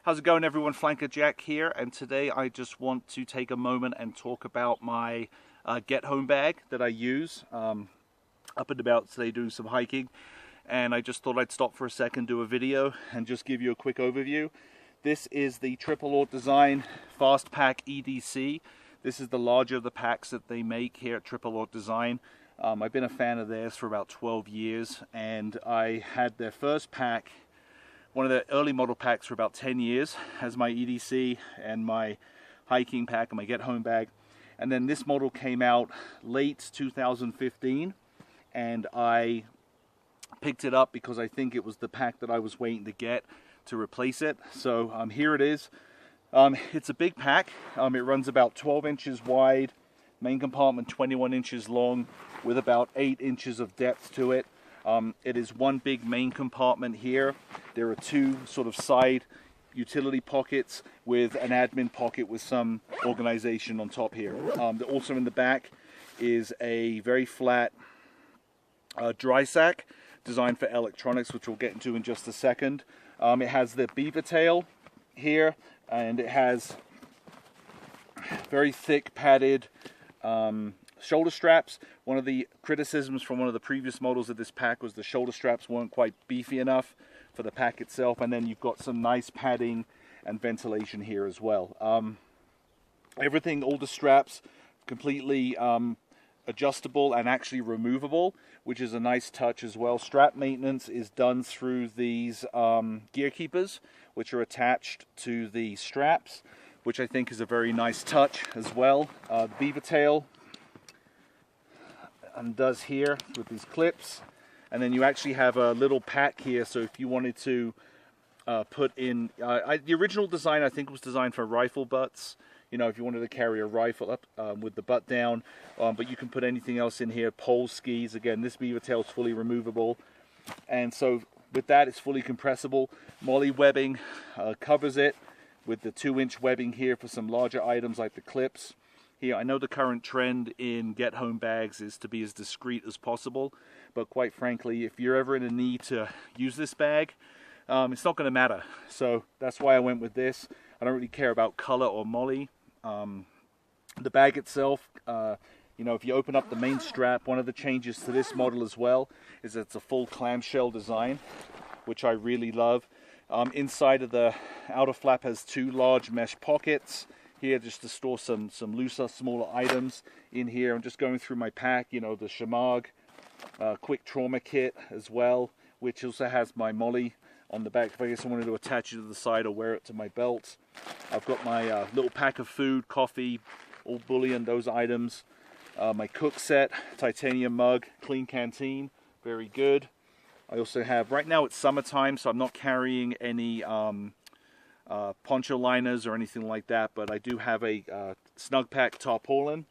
How's it going, everyone? Flanker Jack here, and today I just want to take a moment and talk about my get home bag that I use up and about today doing some hiking. And I just thought I'd stop for a second, do a video, and just give you a quick overview. This is the Triple Aught Design Fast Pack EDC. This is the larger of the packs that they make here at Triple Aught Design. I've been a fan of theirs for about 12 years, and I had their first pack, one of the early model packs, for about 10 years as my EDC and my hiking pack and my get home bag. And then this model came out late 2015, and I picked it up because I think it was the pack that I was waiting to get to replace it. So here it is. It's a big pack. It runs about 12 inches wide, main compartment 21 inches long, with about 8 inches of depth to it. It is one big main compartment here. There are two sort of side utility pockets with an admin pocket with some organization on top here. Also in the back is a very flat dry sack designed for electronics, which we'll get into in just a second. It has the beaver tail here, and it has very thick padded shoulder straps. One of the criticisms from one of the previous models of this pack was the shoulder straps weren't quite beefy enough for the pack itself, and then you've got some nice padding and ventilation here as well. Everything, all the straps, completely adjustable and actually removable, which is a nice touch as well. Strap maintenance is done through these gear keepers, which are attached to the straps, which I think is a very nice touch as well. The beaver tail undoes here with these clips, and then you actually have a little pack here, so if you wanted to put in the original design, I think, was designed for rifle butts, you know, if you wanted to carry a rifle up with the butt down, but you can put anything else in here. Pole skis, again, this beaver tail is fully removable, and so with that it's fully compressible. Molle webbing covers it with the 2-inch webbing here for some larger items like the clips. Here, I know the current trend in get home bags is to be as discreet as possible, but quite frankly, if you're ever in a need to use this bag, it's not going to matter. So that's why I went with this. I don't really care about color or molle. The bag itself, you know, if you open up the main strap, one of the changes to this model as well is that it's a full clamshell design, which I really love. Inside of the outer flap has two large mesh pockets here, just to store some looser, smaller items in here. I'm just going through my pack, you know, the Shamag quick trauma kit as well, which also has my molle on the back if I guess I wanted to attach it to the side or wear it to my belt. I've got my little pack of food, coffee, all bullion, those items. My cook set, titanium mug, clean canteen, very good. I also have, right now it's summertime, so I'm not carrying any poncho liners or anything like that, but I do have a snug pack tarpaulin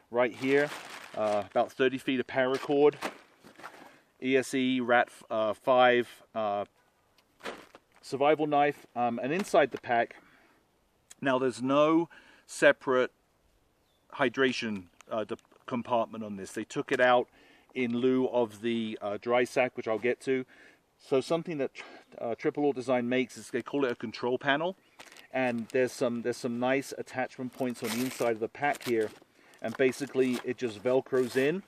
right here, about 30 feet of paracord, ESE Rat 5 survival knife, and inside the pack, now there's no separate hydration compartment on this. They took it out in lieu of the dry sack, which I'll get to. So something that Triple Aught Design makes is they call it a control panel, and there's some nice attachment points on the inside of the pack here, and basically it just velcros in.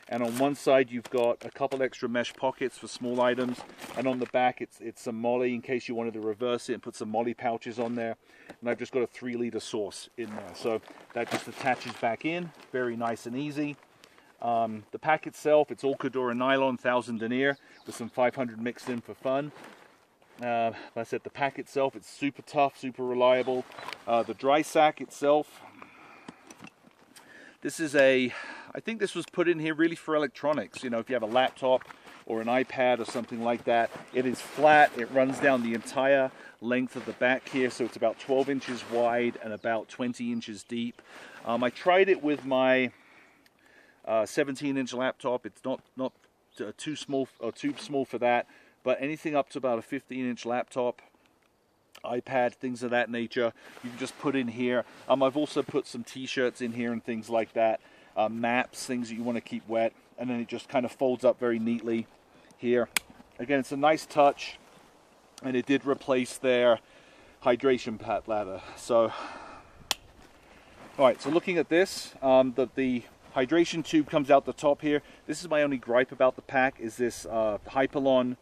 And on one side you've got a couple extra mesh pockets for small items, and on the back it's some molle in case you wanted to reverse it and put some molle pouches on there. And I've just got a 3-liter sauce in there, so that just attaches back in, very nice and easy. The pack itself, it's all Cordura nylon, 1000 denier with some 500 mixed in for fun. Like I said, the pack itself, it's super tough, super reliable. The dry sack itself, this is I think this was put in here really for electronics. You know, if you have a laptop or an iPad or something like that, it is flat. It runs down the entire length of the back here, so it's about 12 inches wide and about 20 inches deep. I tried it with my 17-inch laptop. It's not too small for that, but anything up to about a 15-inch laptop, iPad, things of that nature, you can just put in here. I've also put some t-shirts in here and things like that, maps, things that you want to keep wet, and then it just kind of folds up very neatly here. Again, it's a nice touch, and it did replace their hydration ladder. So, alright, so looking at this, the hydration tube comes out the top here. This is my only gripe about the pack, is this Hypalon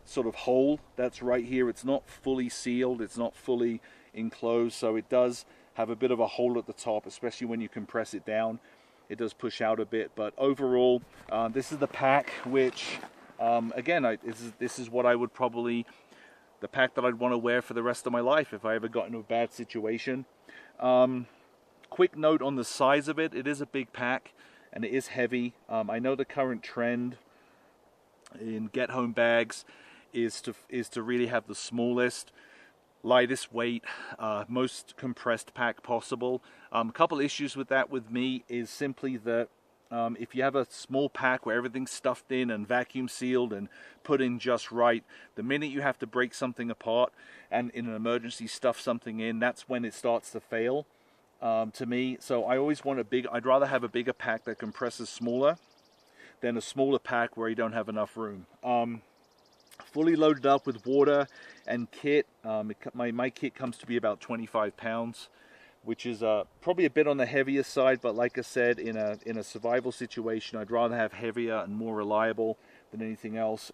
sort of hole that's right here. It's not fully sealed, it's not fully enclosed, so it does have a bit of a hole at the top, especially when you compress it down. It does push out a bit, but overall, this is the pack which, again, this is what I would probably, the pack that I'd want to wear for the rest of my life if I ever got into a bad situation. Quick note on the size of it. It is a big pack and it is heavy. I know the current trend in get home bags is to really have the smallest, lightest weight, most compressed pack possible. A couple issues with that with me is simply that if you have a small pack where everything's stuffed in and vacuum sealed and put in just right, the minute you have to break something apart and in an emergency stuff something in, that's when it starts to fail, to me. So I always want I'd rather have a bigger pack that compresses smaller than a smaller pack where you don't have enough room. Fully loaded up with water and kit. My kit comes to be about 25 pounds, which is probably a bit on the heavier side, but like I said, in a survival situation, I'd rather have heavier and more reliable than anything else.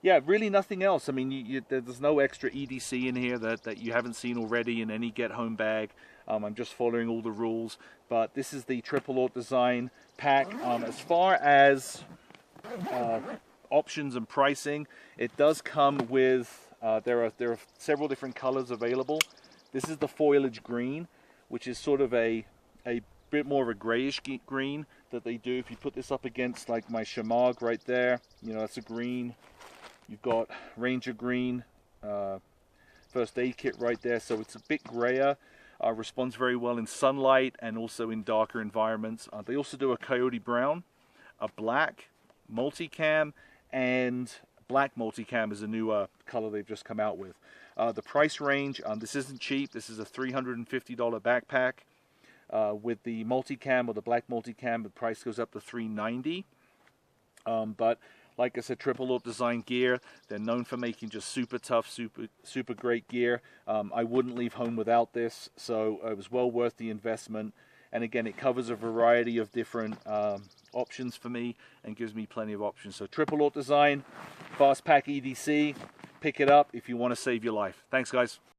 Yeah, really nothing else. I mean, there's no extra EDC in here that you haven't seen already in any get home bag. I'm just following all the rules, but this is the Triple Aught design pack. As far as options and pricing, it does come with there are several different colors available. This is the foliage green, which is sort of a bit more of a grayish green that they do. If you put this up against like my Shamag right there, you know, that's a green. You've got Ranger green, first aid kit right there, so it's a bit grayer. Responds very well in sunlight and also in darker environments. They also do a coyote brown, a black multicam, and black multicam is a new color they've just come out with. The price range, this isn't cheap. This is a $350 backpack. With the multicam or the black multicam, the price goes up to $390. But like I said, Triple Aught design gear. They're known for making just super tough, super great gear. I wouldn't leave home without this, so it was well worth the investment. And again, it covers a variety of different options for me and gives me plenty of options. So Triple Aught design, fast pack EDC. Pick it up if you want to save your life. Thanks, guys.